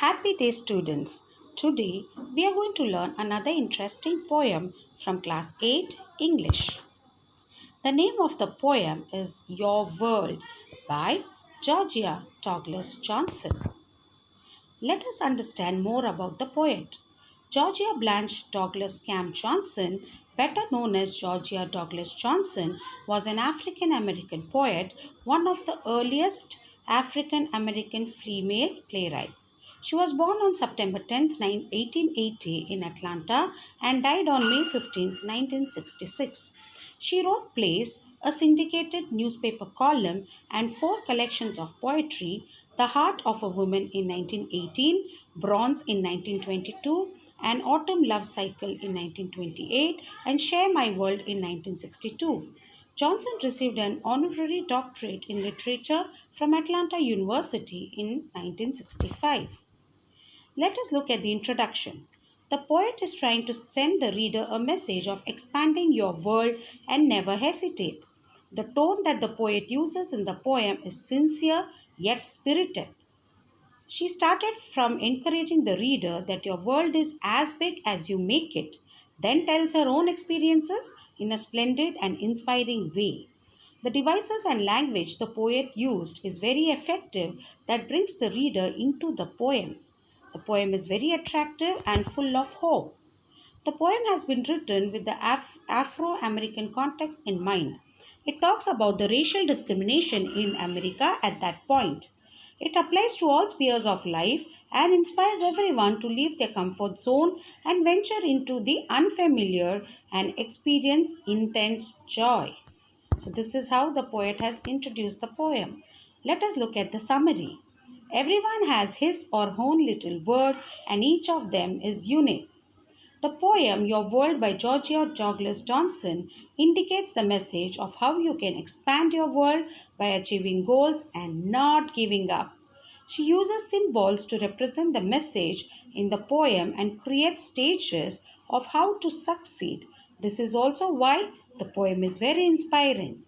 Happy day, students. Today we are going to learn another interesting poem from class 8 English. The name of the poem is Your World by Georgia Douglas Johnson. Let us understand more about the poet. Georgia Blanche Douglas Camp Johnson, better known as Georgia Douglas Johnson, was an African American poet, one of the earliest African American female playwrights. She was born on September 10th, 1880 in Atlanta and died on May 15th, 1966. She wrote plays, a syndicated newspaper column, and four collections of poetry: The Heart of a Woman in 1918, Bronze in 1922, An Autumn Love Cycle in 1928, and Share My World in 1962. Johnson received an honorary doctorate in literature from Atlanta University in 1965. Let us look at the introduction. The poet is trying to send the reader a message of expanding your world and never hesitate. The tone that the poet uses in the poem is sincere yet spirited. She started from encouraging the reader that your world is as big as you make it, then tells her own experiences in a splendid and inspiring way. The devices and language the poet used is very effective that brings the reader into the poem. The poem is very attractive and full of hope. The poem has been written with the Afro American context in mind. It talks about the racial discrimination in America at that point. It applies to all spheres of life and inspires everyone to leave their comfort zone and venture into the unfamiliar and experience intense joy. So, this is how the poet has introduced the poem. Let us look at the summary. Everyone has his or her own little world, and each of them is unique. The poem Your World by Georgia Douglas Johnson indicates the message of how you can expand your world by achieving goals and not giving up. She uses symbols to represent the message in the poem and creates stages of how to succeed. This is also why the poem is very inspiring.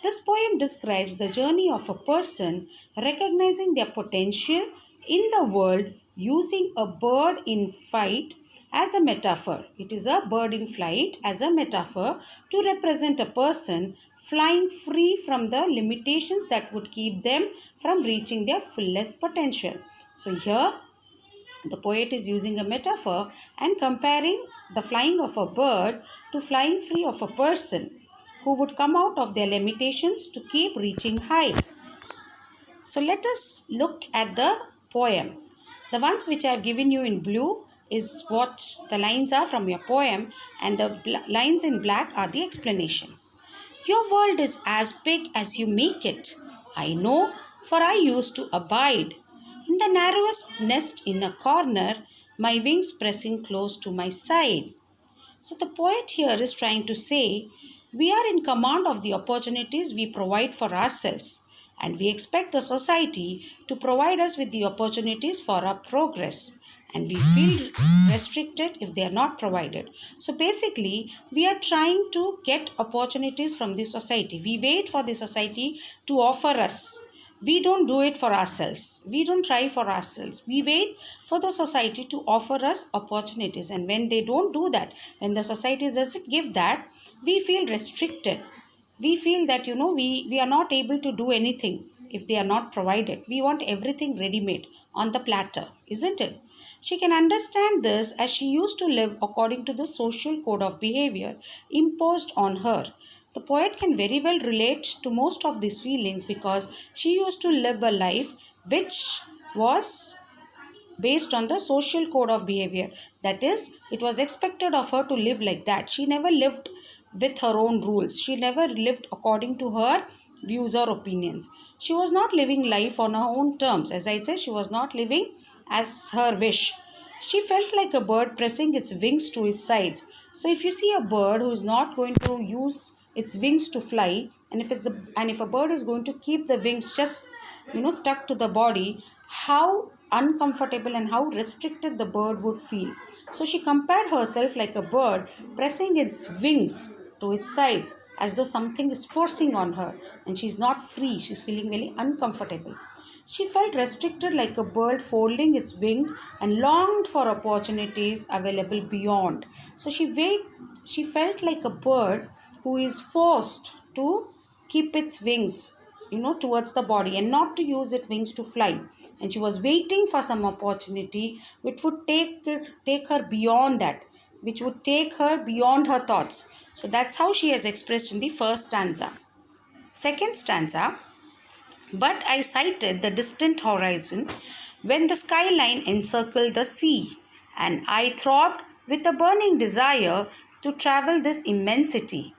This poem describes the journey of a person recognizing their potential in the world using a bird in flight as a metaphor. It is a bird in flight as a metaphor to represent a person flying free from the limitations that would keep them from reaching their fullest potential. So, here the poet is using a metaphor and comparing the flying of a bird to flying free of a person who would come out of their limitations to keep reaching high. So let us look at the poem. The ones which I have given you in blue is what the lines are from your poem, and the lines in black are the explanation. Your world is as big as you make it. I know, for I used to abide in the narrowest nest in a corner, my wings pressing close to my side. So the poet here is trying to say, we are in command of the opportunities we provide for ourselves, and we expect the society to provide us with the opportunities for our progress, and we feel restricted if they are not provided. So basically, we are trying to get opportunities from the society. We wait for the society to offer us. We don't do it for ourselves. We don't try for ourselves. We wait for the society to offer us opportunities. And when they don't do that, when the society doesn't give that, we feel restricted. We feel that, we are not able to do anything if they are not provided. We want everything ready-made on the platter, isn't it? She can understand this as she used to live according to the social code of behavior imposed on her. The poet can very well relate to most of these feelings because she used to live a life which was based on the social code of behavior. That is, it was expected of her to live like that. She never lived with her own rules. She never lived according to her views or opinions. She was not living life on her own terms. As I said, she was not living as her wish. She felt like a bird pressing its wings to its sides. So if you see a bird who is not going to use its wings to fly, and if a bird is going to keep the wings just stuck to the body, how uncomfortable and how restricted the bird would feel. So she compared herself like a bird pressing its wings to its sides as though something is forcing on her and she's not free. She's feeling very uncomfortable. She felt restricted like a bird folding its wing and longed for opportunities available beyond. So she felt like a bird who is forced to keep its wings, towards the body and not to use its wings to fly. And she was waiting for some opportunity which would take her beyond that, which would take her beyond her thoughts. So that's how she has expressed in the first stanza. Second stanza, but I sighted the distant horizon when the skyline encircled the sea, and I throbbed with a burning desire to travel this immensity.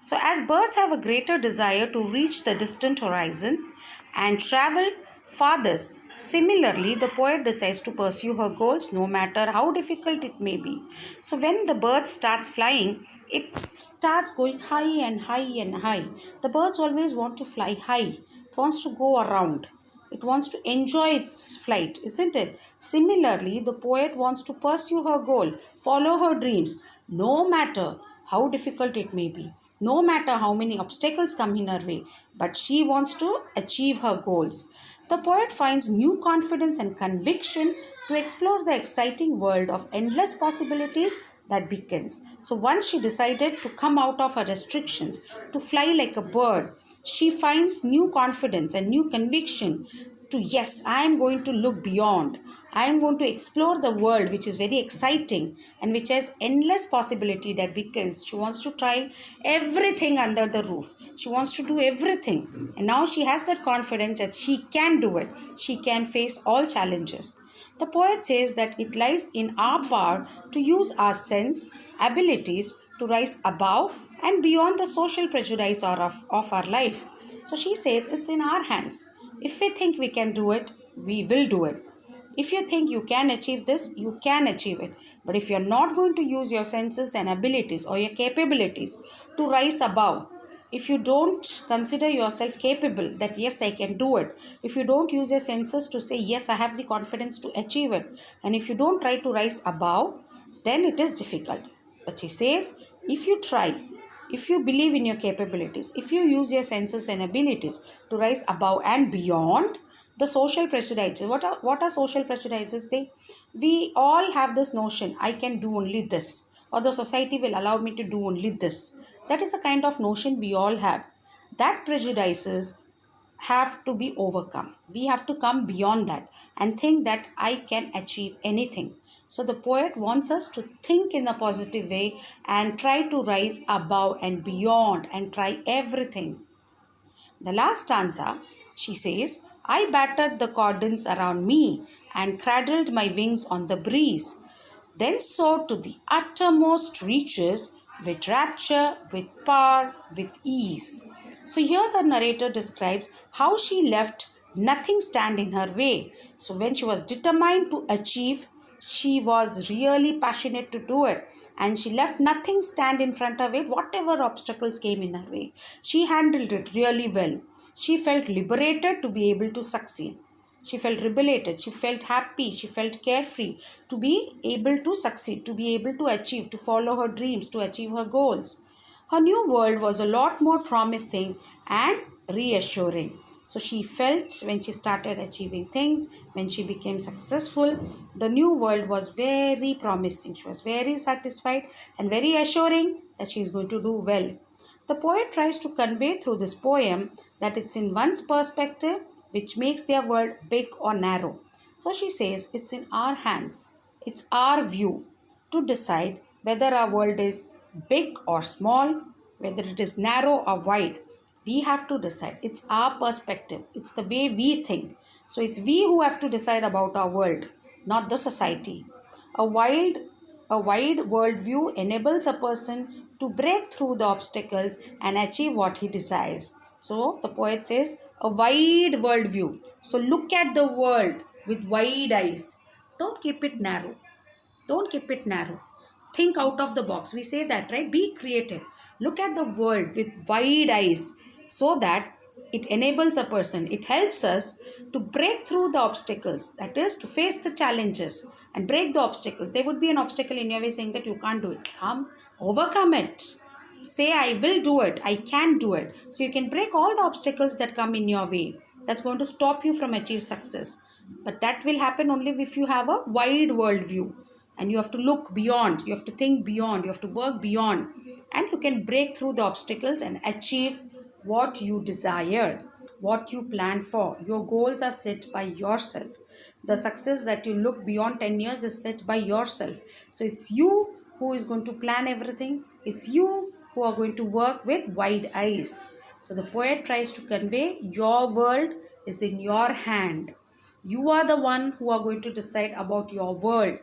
So, as birds have a greater desire to reach the distant horizon and travel farthest, similarly, the poet decides to pursue her goals no matter how difficult it may be. So, when the bird starts flying, it starts going high and high and high. The birds always want to fly high, it wants to go around. It wants to enjoy its flight, isn't it? Similarly, the poet wants to pursue her goal, follow her dreams, no matter how difficult it may be, no matter how many obstacles come in her way, but she wants to achieve her goals. The poet finds new confidence and conviction to explore the exciting world of endless possibilities that begins. So once she decided to come out of her restrictions, to fly like a bird, she finds new confidence and new conviction to, yes, I am going to look beyond. I am going to explore the world, which is very exciting and which has endless possibility that begins. She wants to try everything under the roof. She wants to do everything. And now she has that confidence that she can do it. She can face all challenges. The poet says that it lies in our power to use our sense, abilities to rise above and beyond the social prejudice of our life. So she says it's in our hands. If we think we can do it, we will do it. If you think you can achieve this, you can achieve it. But if you're not going to use your senses and abilities or your capabilities to rise above, if you don't consider yourself capable that yes, I can do it, if you don't use your senses to say yes, I have the confidence to achieve it, and if you don't try to rise above, then it is difficult. But she says, if you try, if you believe in your capabilities, if you use your senses and abilities to rise above and beyond the social prejudices, what are social prejudices? We all have this notion, I can do only this, or the society will allow me to do only this. That is a kind of notion we all have. That prejudices have to be overcome. We have to come beyond that and think that I can achieve anything. So the poet wants us to think in a positive way and try to rise above and beyond and try everything. The last stanza, she says, I battered the cordons around me and cradled my wings on the breeze, then soared to the uttermost reaches with rapture, with power, with ease. So here the narrator describes how she left nothing stand in her way. So when she was determined to achieve, she was really passionate to do it, and she left nothing stand in front of it. Whatever obstacles came in her way, she handled it really well. She felt liberated to be able to succeed. She felt liberated, she felt happy, she felt carefree to be able to succeed, to be able to achieve, to follow her dreams, to achieve her goals. Her new world was a lot more promising and reassuring. So she felt when she started achieving things, when she became successful, the new world was very promising. She was very satisfied and very assuring that she is going to do well. The poet tries to convey through this poem that it's in one's perspective which makes their world big or narrow. So she says it's in our hands, it's our view to decide whether our world is big or small, whether it is narrow or wide. We have to decide. It's our perspective, it's the way we think. So it's we who have to decide about our world, not the society. A wide a wide worldview enables a person to break through the obstacles and achieve what he desires. So the poet says a wide worldview. So look at the world with wide eyes. Don't keep it narrow. Don't keep it narrow. Think out of the box. We say that, right? Be creative. Look at the world with wide eyes so that it enables a person, it helps us to break through the obstacles, that is, to face the challenges and break the obstacles. There would be an obstacle in your way saying that you can't do it. Come, overcome it. Say, I will do it. I can do it. So you can break all the obstacles that come in your way. that's going to stop you from achieve success. But that will happen only if you have a wide world view, and you have to look beyond, you have to think beyond, you have to work beyond, and you can break through the obstacles and achieve what you desire, what you plan for. Your goals are set by yourself. The success that you look beyond 10 years is set by yourself. So it's you who is going to plan everything. It's you who are going to work with wide eyes. So the poet tries to convey your world is in your hand. You are the one who are going to decide about your world.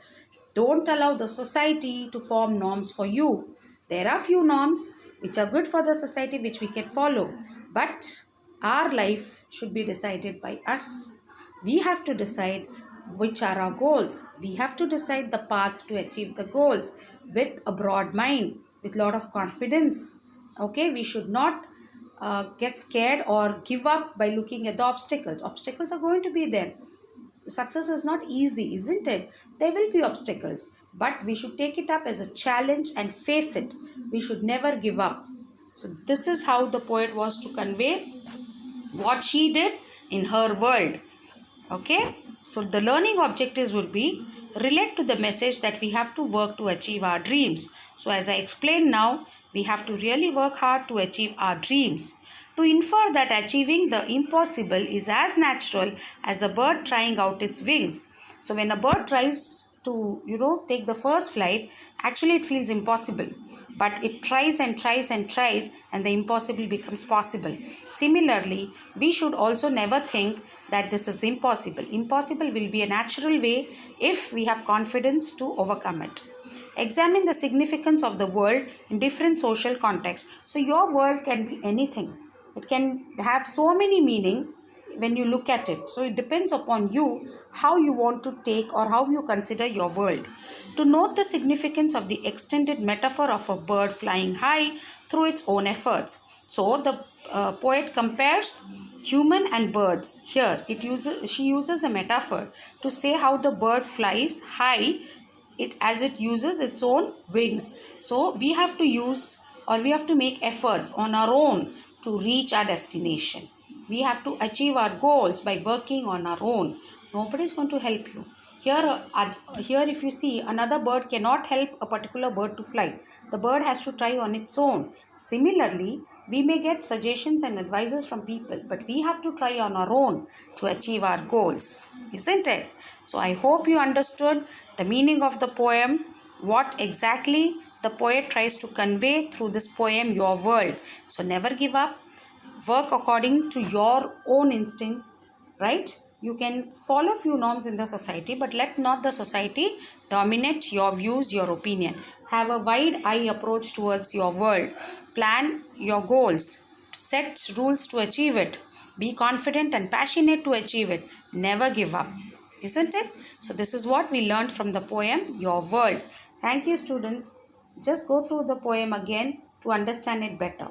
Don't allow the society to form norms for you. There are few norms which are good for the society which we can follow, but our life should be decided by us. We have to decide which are our goals. We have to decide the path to achieve the goals with a broad mind, with lot of confidence. Okay, we should not get scared or give up by looking at the obstacles. Obstacles are going to be there. Success is not easy, isn't it? There will be obstacles, but we should take it up as a challenge and face it. We should never give up. So this is how the poet was to convey what she did in her world. Okay, so the learning objectives would be relate to the message that we have to work to achieve our dreams. So as I explained now, we have to really work hard to achieve our dreams. To infer that achieving the impossible is as natural as a bird trying out its wings. So when a bird tries to, take the first flight, actually it feels impossible. But it tries and tries and tries, and the impossible becomes possible. Similarly, we should also never think that this is impossible. Impossible will be a natural way if we have confidence to overcome it. Examine the significance of the world in different social contexts. So your world can be anything. It can have so many meanings when you look at it. So it depends upon you how you want to take or how you consider your world. To note the significance of the extended metaphor of a bird flying high through its own efforts. So the poet compares human and birds. Here she uses a metaphor to say how the bird flies high as it uses its own wings. So we have to use, or we have to make efforts on our own to reach our destination. We have to achieve our goals by working on our own. Nobody is going to help you. Here if you see, another bird cannot help a particular bird to fly. The bird has to try on its own. Similarly, we may get suggestions and advices from people, but we have to try on our own to achieve our goals, isn't it? So I hope you understood the meaning of the poem, what exactly the poet tries to convey through this poem, your world. So never give up. Work according to your own instincts, right? You can follow few norms in the society, but let not the society dominate your views, your opinion. Have a wide eye approach towards your world. Plan your goals. Set rules to achieve it. Be confident and passionate to achieve it. Never give up, isn't it? So this is what we learned from the poem, Your World. Thank you, students. Just go through the poem again to understand it better.